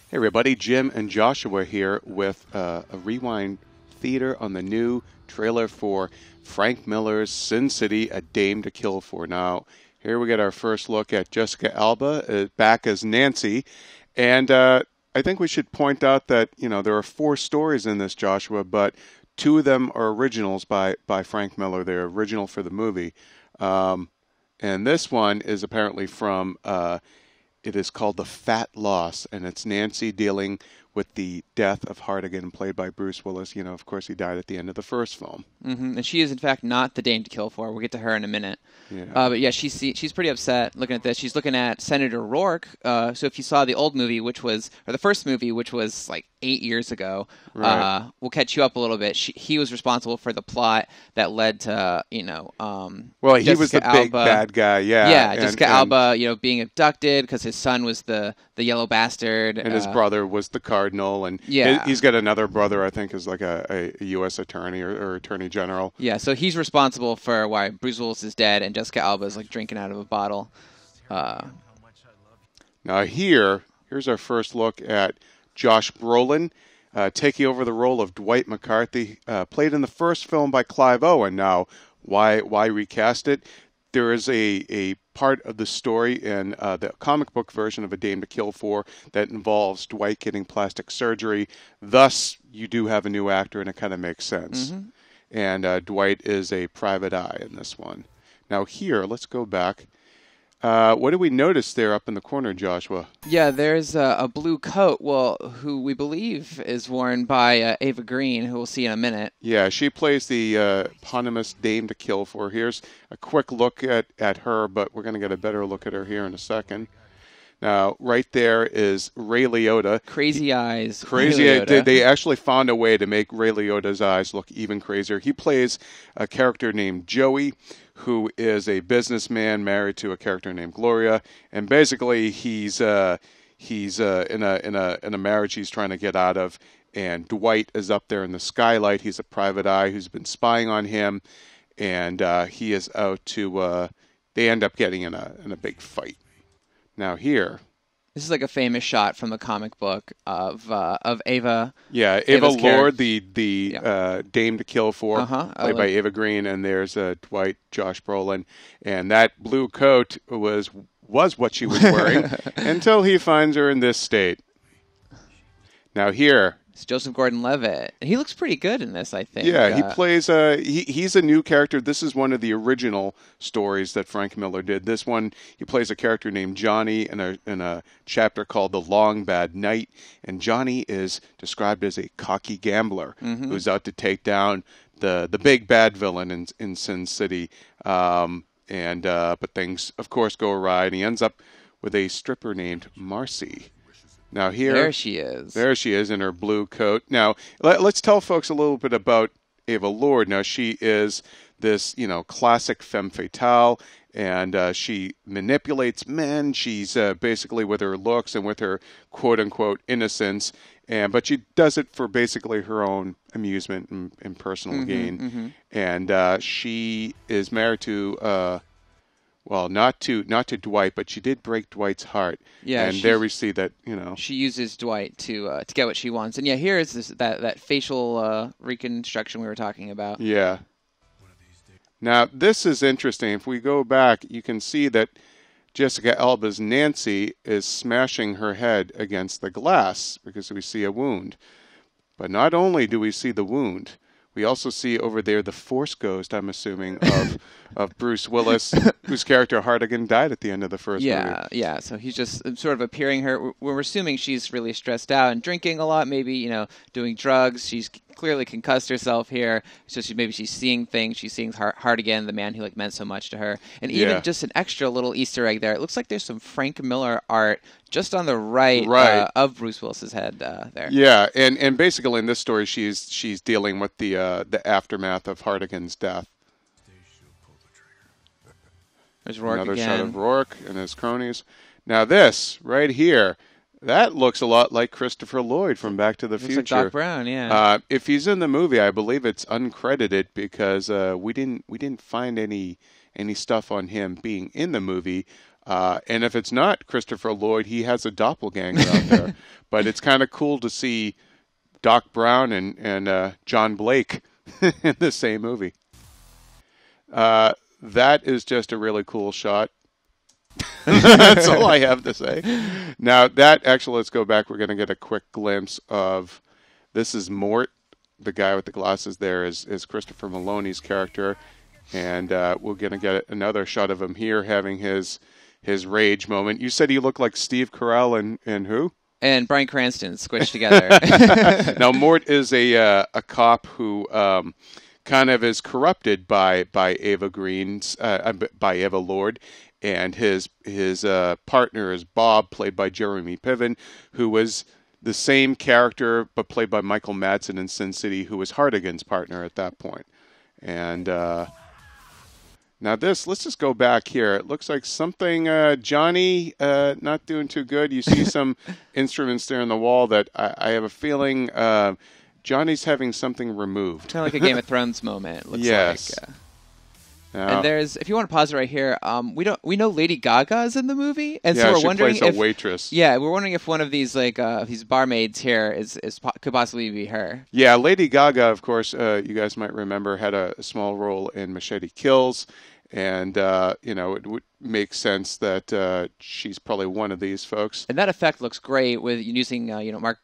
Hey everybody, Jim and Joshua here with a Rewind Theater on the new trailer for Frank Miller's Sin City, A Dame to Kill For. Now, here we get our first look at Jessica Alba back as Nancy, and I think we should point out that, there are 4 stories in this, Joshua, but 2 of them are originals by Frank Miller. They're original for the movie. And this one is apparently from... It is called The Fat Loss, and it's Nancy dealing with the death of Hartigan, played by Bruce Willis. Of course, he died at the end of the first film. Mm-hmm. And she is, in fact, not the Dame to Kill For. We'll get to her in a minute. Yeah. But yeah, she's pretty upset looking at this. She's looking at Senator Rourke. So if you saw the old movie, or the first movie, which was like 8 years ago, right. We'll catch you up a little bit. He was responsible for the plot that led to, well, he Jessica was the Alba, big bad guy, yeah. Yeah, Jessica Alba, being abducted because his son was the yellow bastard. And his brother was the cardinal, and yeah. He's got another brother, I think, is like a U.S. attorney or attorney general. Yeah, so he's responsible for why Bruce Willis is dead and Jessica Alba is like drinking out of a bottle. Now here's our first look at Josh Brolin taking over the role of Dwight McCarthy, played in the first film by Clive Owen. Now, why recast it? There is a part of the story in the comic book version of A Dame to Kill For that involves Dwight getting plastic surgery. Thus, you do have a new actor, and it kind of makes sense. Mm-hmm. And Dwight is a private eye in this one. Now here, let's go back. What do we notice there up in the corner, Joshua? Yeah, there's a blue coat, who we believe is worn by Ava Green, who we'll see in a minute. Yeah, she plays the eponymous Dame to Kill For. Here's a quick look at her, but we're going to get a better look at her here in a second. Now, right there is Ray Liotta. Crazy eyes. Crazy. They actually found a way to make Ray Liotta's eyes look even crazier. He plays a character named Joey, who is a businessman married to a character named Gloria, and basically he's in a marriage he's trying to get out of. And Dwight is up there in the skylight. He's a private eye who's been spying on him, and he is out to. They end up getting in a big fight. Now here, this is like a famous shot from the comic book of Ava. Yeah, Ava Lord, the Dame to Kill For, played by Ava Green, and there's Dwight, Josh Brolin, and that blue coat was what she was wearing until he finds her in this state. Now here. It's Joseph Gordon-Levitt. He looks pretty good in this, I think. Yeah, he plays. He's a new character. This is one of the original stories that Frank Miller did. This one, he plays a character named Johnny in a chapter called The Long Bad Night. And Johnny is described as a cocky gambler who's out to take down the big bad villain in Sin City. But things, of course, go awry, and he ends up with a stripper named Marcy. Now here, there she is. There she is in her blue coat. Now let's tell folks a little bit about Ava Lord. Now she is this, classic femme fatale, and she manipulates men. She's basically, with her looks and with her quote unquote innocence, but she does it for basically her own amusement and personal gain. Mm-hmm. And she is married to. Well, not to Dwight, but she did break Dwight's heart. Yeah, and there we see that she uses Dwight to get what she wants. And yeah, here is that facial reconstruction we were talking about. Yeah. Now this is interesting. If we go back, you can see that Jessica Alba's Nancy is smashing her head against the glass because we see a wound. But not only do we see the wound, we also see over there the Force Ghost, I'm assuming, of Bruce Willis, whose character Hartigan died at the end of the first movie. Yeah. So he's just sort of appearing her. We're assuming she's really stressed out and drinking a lot, maybe, doing drugs. She's clearly concussed herself here. So maybe she's seeing things. She's seeing Hartigan, the man who meant so much to her. And even just an extra little Easter egg there. It looks like there's some Frank Miller art just on the right. Of Bruce Willis's head there. Yeah, and basically in this story, she's dealing with the aftermath of Hartigan's death. There's Rourke Another again. shot of Rourke and his cronies. Now this right here, that looks a lot like Christopher Lloyd from Back to the Future. Looks like Doc Brown, yeah. If he's in the movie, I believe it's uncredited because we didn't find any stuff on him being in the movie. And if it's not Christopher Lloyd, he has a doppelganger out there. But it's kind of cool to see Doc Brown and John Blake in the same movie. That is just a really cool shot. That's all I have to say. Now, let's go back. We're going to get a quick glimpse of, this is Mort, the guy with the glasses there is Christopher Maloney's character. And we're going to get another shot of him here having his rage moment. You said he looked like Steve Carell and who? And Bryan Cranston squished together. Now, Mort is a cop who kind of is corrupted by Ava Lord, and his partner is Bob, played by Jeremy Piven, who was the same character but played by Michael Madsen in Sin City, who was Hardigan's partner at that point. And now let's just go back here. It looks like something, Johnny, not doing too good. You see some instruments there on the wall that I have a feeling Johnny's having something removed. Kind of like a Game of Thrones moment, it looks yes. like. And there's, if you want to pause it right here, we know Lady Gaga is in the movie, and so we're wondering plays a waitress. Yeah, we're wondering if one of these these barmaids here could possibly be her. Yeah, Lady Gaga, of course, you guys might remember, had a small role in Machete Kills, and it would make sense that she's probably one of these folks. And that effect looks great with using Frank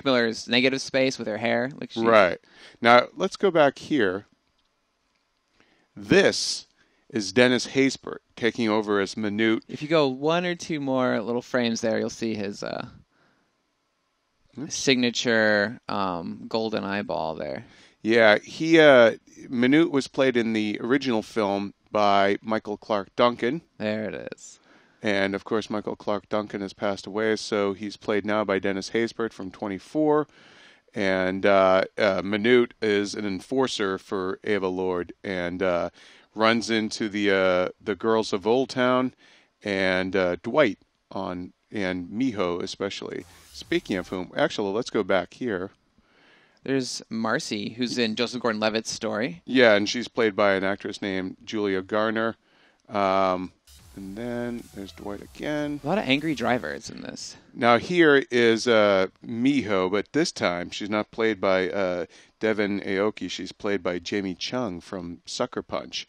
Miller's negative space with her hair. Right. Now let's go back here. This is Dennis Haysbert taking over as Minute. If you go one or two more little frames there, you'll see his signature golden eyeball there. Yeah, Minute was played in the original film by Michael Clarke Duncan. There it is. And, of course, Michael Clarke Duncan has passed away, so he's played now by Dennis Haysbert from 24. And Minute is an enforcer for Ava Lord and runs into the girls of Old Town and Dwight and Miho especially. Speaking of whom, actually, let's go back here. There's Marcy, who's in Joseph Gordon-Levitt's story. Yeah, and she's played by an actress named Julia Garner. And then there's Dwight again. A lot of angry drivers in this. Now here is Miho, but this time she's not played by Devon Aoki. She's played by Jamie Chung from Sucker Punch.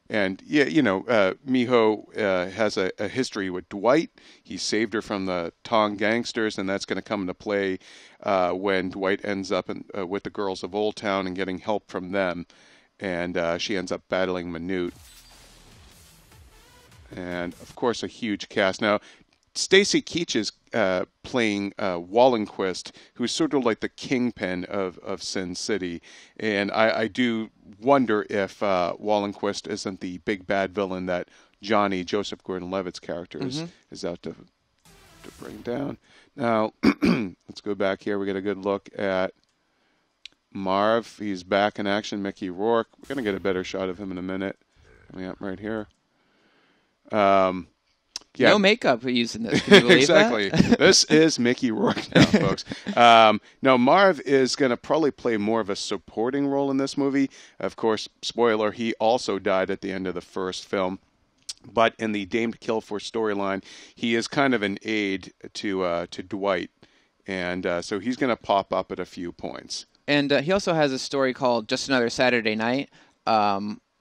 And, yeah, Miho has a history with Dwight. He saved her from the Tong gangsters, and that's going to come into play when Dwight ends up with the girls of Old Town and getting help from them. And she ends up battling Minute. And, of course, a huge cast. Now, Stacy Keach is playing Wallenquist, who's sort of like the kingpin of Sin City. And I do wonder if Wallenquist isn't the big bad villain that Johnny, Joseph Gordon-Levitt's character, is out to bring down. Now, let's go back here. We get a good look at Marv. He's back in action. Mickey Rourke. We're going to get a better shot of him in a minute. Coming up right here. Yeah. No makeup used in this. Can you believe exactly. that? This is Mickey Rourke now, folks. Now, Marv is going to probably play more of a supporting role in this movie. Of course, spoiler, he also died at the end of the first film. But in the Dame to Kill For storyline, he is kind of an aide to Dwight. And so he's going to pop up at a few points. And he also has a story called Just Another Saturday Night,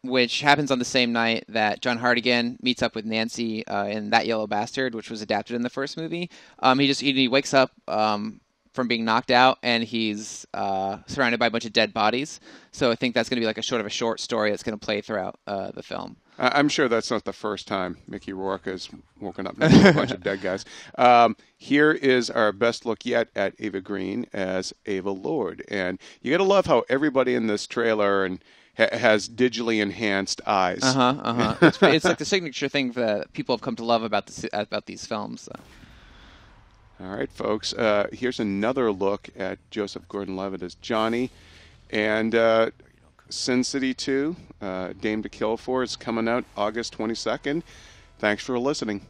which happens on the same night that John Hartigan meets up with Nancy in That Yellow Bastard, which was adapted in the first movie. He wakes up from being knocked out, and he's surrounded by a bunch of dead bodies. So I think that's going to be like a short story that's going to play throughout the film. I'm sure that's not the first time Mickey Rourke has woken up next to a bunch of dead guys. Here is our best look yet at Ava Green as Ava Lord. And you got to love how everybody in this trailer has digitally enhanced eyes. It's like the signature thing that people have come to love about these films. So. All right, folks. Here's another look at Joseph Gordon-Levitt as Johnny. And Sin City 2, Dame to Kill For, is coming out August 22nd. Thanks for listening.